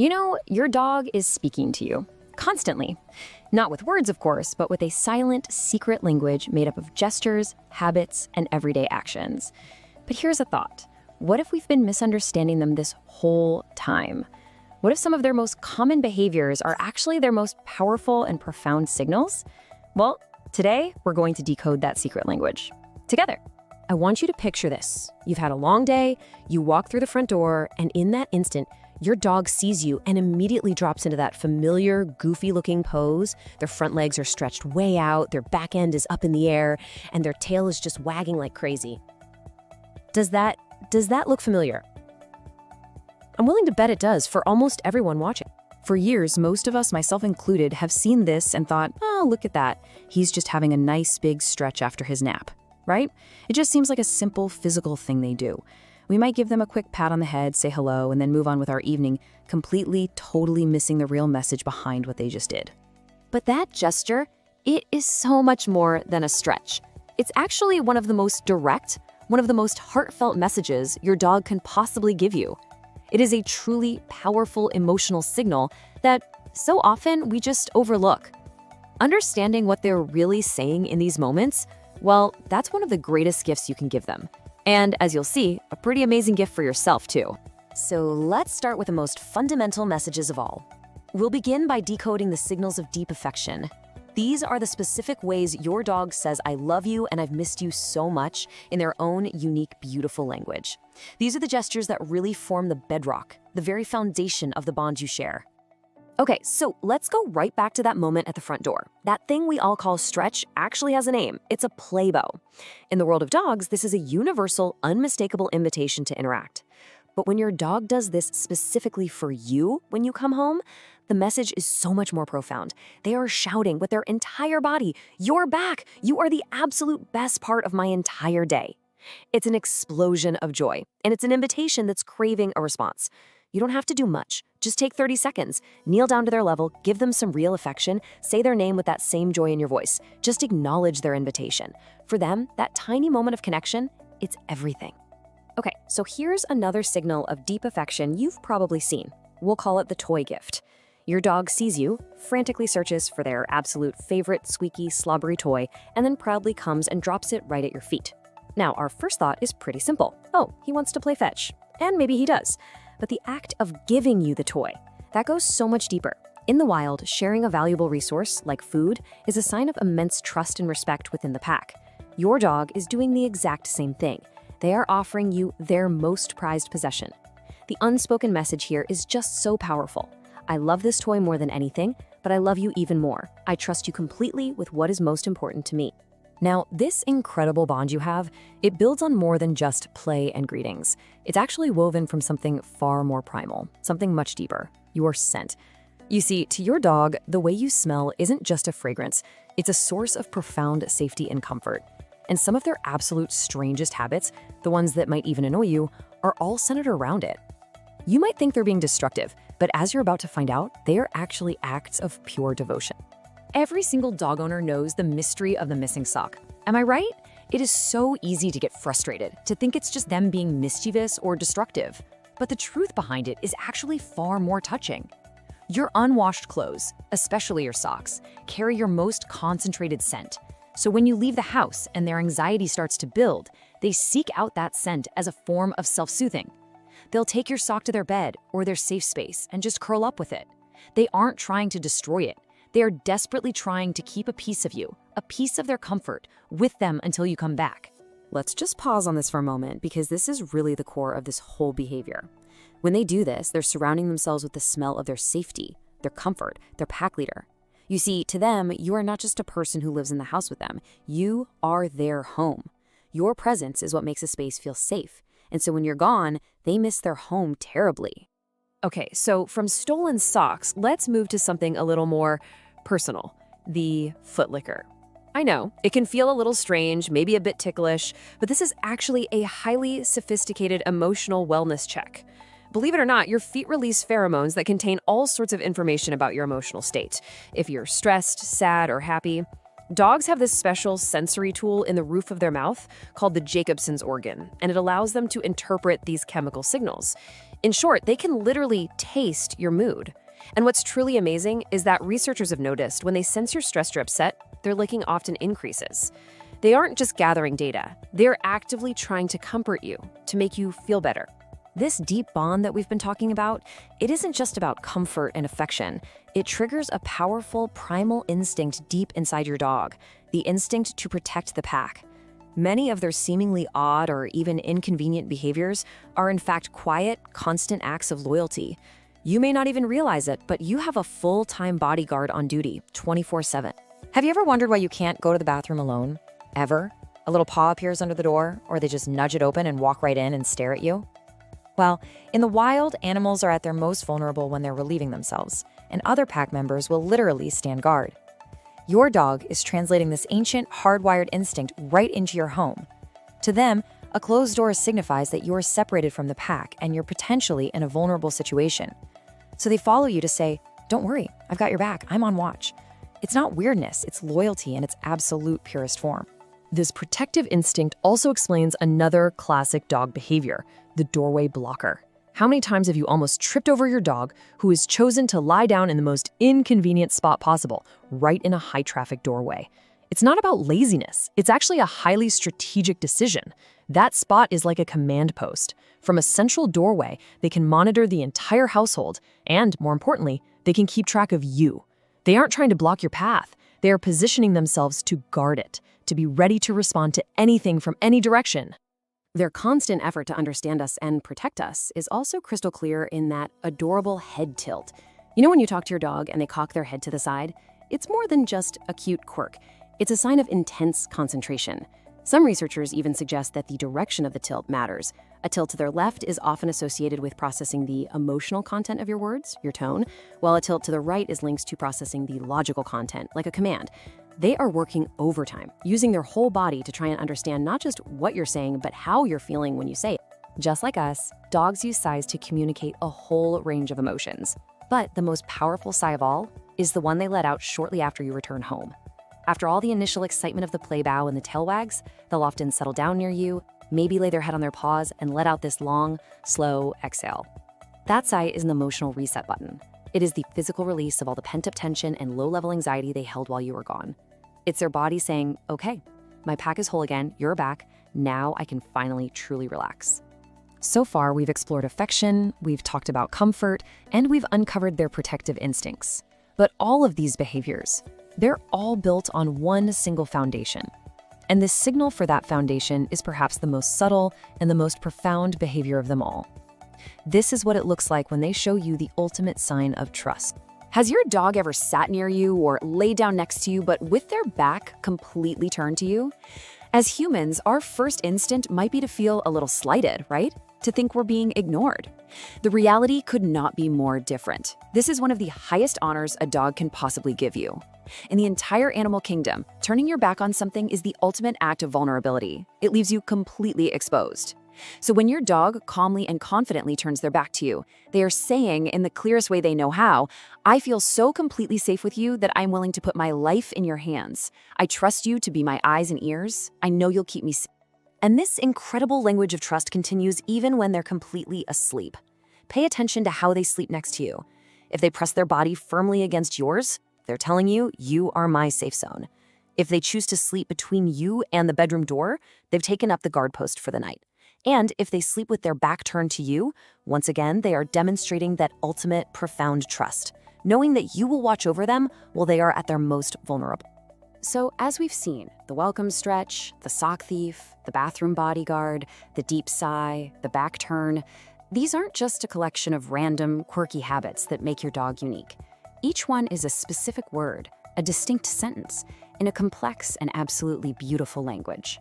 You know, your dog is speaking to you constantly. Not with words, of course, but with a silent, secret language made up of gestures, habits, and everyday actions. But here's a thought. What if we've been misunderstanding them this whole time? What if some of their most common behaviors are actually their most powerful and profound signals? Well, today we're going to decode that secret language together. I want you to picture this. You've had a long day, you walk through the front door, and in that instant, your dog sees you and immediately drops into that familiar, goofy-looking pose. Their front legs are stretched way out, their back end is up in the air, and their tail is just wagging like crazy. Does that look familiar? I'm willing to bet it does for almost everyone watching. For years, most of us, myself included, have seen this and thought, oh, look at that. He's just having a nice big stretch after his nap, right? It just seems like a simple physical thing they do. We might give them a quick pat on the head, say hello, and then move on with our evening, completely, totally missing the real message behind what they just did. But that gesture, it is so much more than a stretch. It's actually one of the most direct, one of the most heartfelt messages your dog can possibly give you. It is a truly powerful emotional signal that so often we just overlook. Understanding what they're really saying in these moments, well, that's one of the greatest gifts you can give them. And as you'll see, a pretty amazing gift for yourself too. So let's start with the most fundamental messages of all. We'll begin by decoding the signals of deep affection. These are the specific ways your dog says, I love you and I've missed you so much in their own unique, beautiful language. These are the gestures that really form the bedrock, the very foundation of the bond you share. Okay, so let's go right back to that moment at the front door. That thing we all call stretch actually has a name. It's a play bow. In the world of dogs, this is a universal, unmistakable invitation to interact. But when your dog does this specifically for you when you come home, the message is so much more profound. They are shouting with their entire body, "You're back! You are the absolute best part of my entire day." It's an explosion of joy, and it's an invitation that's craving a response. You don't have to do much. Just take 30 seconds, kneel down to their level, give them some real affection, say their name with that same joy in your voice. Just acknowledge their invitation. For them, that tiny moment of connection, it's everything. Okay, so here's another signal of deep affection you've probably seen. We'll call it the toy gift. Your dog sees you, frantically searches for their absolute favorite squeaky, slobbery toy, and then proudly comes and drops it right at your feet. Now, our first thought is pretty simple. Oh, he wants to play fetch. And maybe he does. But the act of giving you the toy, that goes so much deeper. In the wild, sharing a valuable resource, like food, is a sign of immense trust and respect within the pack. Your dog is doing the exact same thing. They are offering you their most prized possession. The unspoken message here is just so powerful. I love this toy more than anything, but I love you even more. I trust you completely with what is most important to me. Now, this incredible bond you have, it builds on more than just play and greetings. It's actually woven from something far more primal, something much deeper, your scent. You see, to your dog, the way you smell isn't just a fragrance. It's a source of profound safety and comfort. And some of their absolute strangest habits, the ones that might even annoy you, are all centered around it. You might think they're being destructive, but as you're about to find out, they are actually acts of pure devotion. Every single dog owner knows the mystery of the missing sock. Am I right? It is so easy to get frustrated, to think it's just them being mischievous or destructive. But the truth behind it is actually far more touching. Your unwashed clothes, especially your socks, carry your most concentrated scent. So when you leave the house and their anxiety starts to build, they seek out that scent as a form of self-soothing. They'll take your sock to their bed or their safe space and just curl up with it. They aren't trying to destroy it. They are desperately trying to keep a piece of you, a piece of their comfort, with them until you come back. Let's just pause on this for a moment because this is really the core of this whole behavior. When they do this, they're surrounding themselves with the smell of their safety, their comfort, their pack leader. You see, to them, you are not just a person who lives in the house with them. You are their home. Your presence is what makes a space feel safe. And so when you're gone, they miss their home terribly. Okay, so from stolen socks, let's move to something a little more personal, the foot licker. I know, it can feel a little strange, maybe a bit ticklish, but this is actually a highly sophisticated emotional wellness check. Believe it or not, your feet release pheromones that contain all sorts of information about your emotional state. If you're stressed, sad, or happy, Dogs have this special sensory tool in the roof of their mouth called the Jacobson's organ, and it allows them to interpret these chemical signals. In short, they can literally taste your mood. And what's truly amazing is that researchers have noticed when they sense you're stressed or upset, their licking often increases. They aren't just gathering data, they're actively trying to comfort you, to make you feel better. This deep bond that we've been talking about, it isn't just about comfort and affection. It triggers a powerful primal instinct deep inside your dog, the instinct to protect the pack. Many of their seemingly odd or even inconvenient behaviors are in fact quiet, constant acts of loyalty. You may not even realize it, but you have a full-time bodyguard on duty, 24/7. Have you ever wondered why you can't go to the bathroom alone? Ever? A little paw appears under the door, or they just nudge it open and walk right in and stare at you? Well, in the wild, animals are at their most vulnerable when they're relieving themselves, and other pack members will literally stand guard. Your dog is translating this ancient, hardwired instinct right into your home. To them, a closed door signifies that you're separated from the pack and you're potentially in a vulnerable situation. So they follow you to say, "Don't worry, I've got your back, I'm on watch." It's not weirdness, it's loyalty in its absolute purest form. This protective instinct also explains another classic dog behavior, the doorway blocker. How many times have you almost tripped over your dog who has chosen to lie down in the most inconvenient spot possible, right in a high-traffic doorway? It's not about laziness. It's actually a highly strategic decision. That spot is like a command post. From a central doorway, they can monitor the entire household, and more importantly, they can keep track of you. They aren't trying to block your path. They are positioning themselves to guard it, to be ready to respond to anything from any direction. Their constant effort to understand us and protect us is also crystal clear in that adorable head tilt. You know when you talk to your dog and they cock their head to the side? It's more than just a cute quirk. It's a sign of intense concentration. Some researchers even suggest that the direction of the tilt matters. A tilt to their left is often associated with processing the emotional content of your words, your tone, while a tilt to the right is linked to processing the logical content, like a command. They are working overtime, using their whole body to try and understand not just what you're saying, but how you're feeling when you say it. Just like us, dogs use sighs to communicate a whole range of emotions. But the most powerful sigh of all is the one they let out shortly after you return home. After all the initial excitement of the play bow and the tail wags, they'll often settle down near you, maybe lay their head on their paws, and let out this long, slow exhale. That sigh is an emotional reset button. It is the physical release of all the pent-up tension and low-level anxiety they held while you were gone. It's their body saying, "Okay, my pack is whole again, you're back, now I can finally truly relax." So far, we've explored affection, we've talked about comfort, and we've uncovered their protective instincts. But all of these behaviors, they're all built on one single foundation. And the signal for that foundation is perhaps the most subtle and the most profound behavior of them all. This is what it looks like when they show you the ultimate sign of trust. Has your dog ever sat near you or laid down next to you, but with their back completely turned to you? As humans, our first instinct might be to feel a little slighted, right? To think we're being ignored. The reality could not be more different. This is one of the highest honors a dog can possibly give you. In the entire animal kingdom, turning your back on something is the ultimate act of vulnerability. It leaves you completely exposed. So when your dog calmly and confidently turns their back to you, they are saying in the clearest way they know how, "I feel so completely safe with you that I'm willing to put my life in your hands. I trust you to be my eyes and ears. I know you'll keep me safe." And this incredible language of trust continues even when they're completely asleep. Pay attention to how they sleep next to you. If they press their body firmly against yours, they're telling you, "You are my safe zone." If they choose to sleep between you and the bedroom door, they've taken up the guard post for the night. And if they sleep with their back turned to you, once again, they are demonstrating that ultimate, profound trust, knowing that you will watch over them while they are at their most vulnerable. So as we've seen, the welcome stretch, the sock thief, the bathroom bodyguard, the deep sigh, the back turn, these aren't just a collection of random, quirky habits that make your dog unique. Each one is a specific word, a distinct sentence, in a complex and absolutely beautiful language.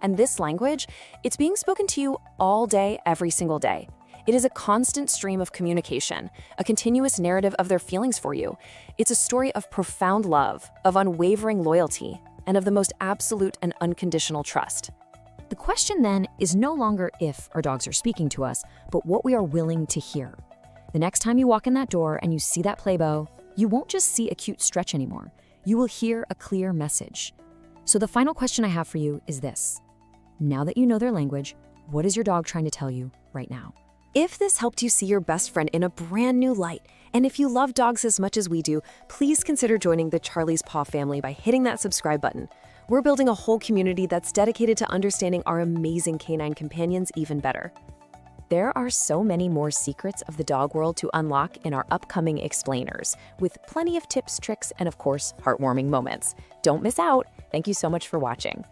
And this language, it's being spoken to you all day, every single day. It is a constant stream of communication, a continuous narrative of their feelings for you. It's a story of profound love, of unwavering loyalty, and of the most absolute and unconditional trust. The question then is no longer if our dogs are speaking to us, but what we are willing to hear. The next time you walk in that door and you see that play bow, you won't just see a cute stretch anymore. you will hear a clear message. So the final question I have for you is this. Now that you know their language, what is your dog trying to tell you right now? If this helped you see your best friend in a brand new light, and if you love dogs as much as we do, please consider joining the Charlie's Paw family by hitting that subscribe button. We're building a whole community that's dedicated to understanding our amazing canine companions even better. There are so many more secrets of the dog world to unlock in our upcoming explainers, with plenty of tips, tricks, and of course, heartwarming moments. Don't miss out. Thank you so much for watching.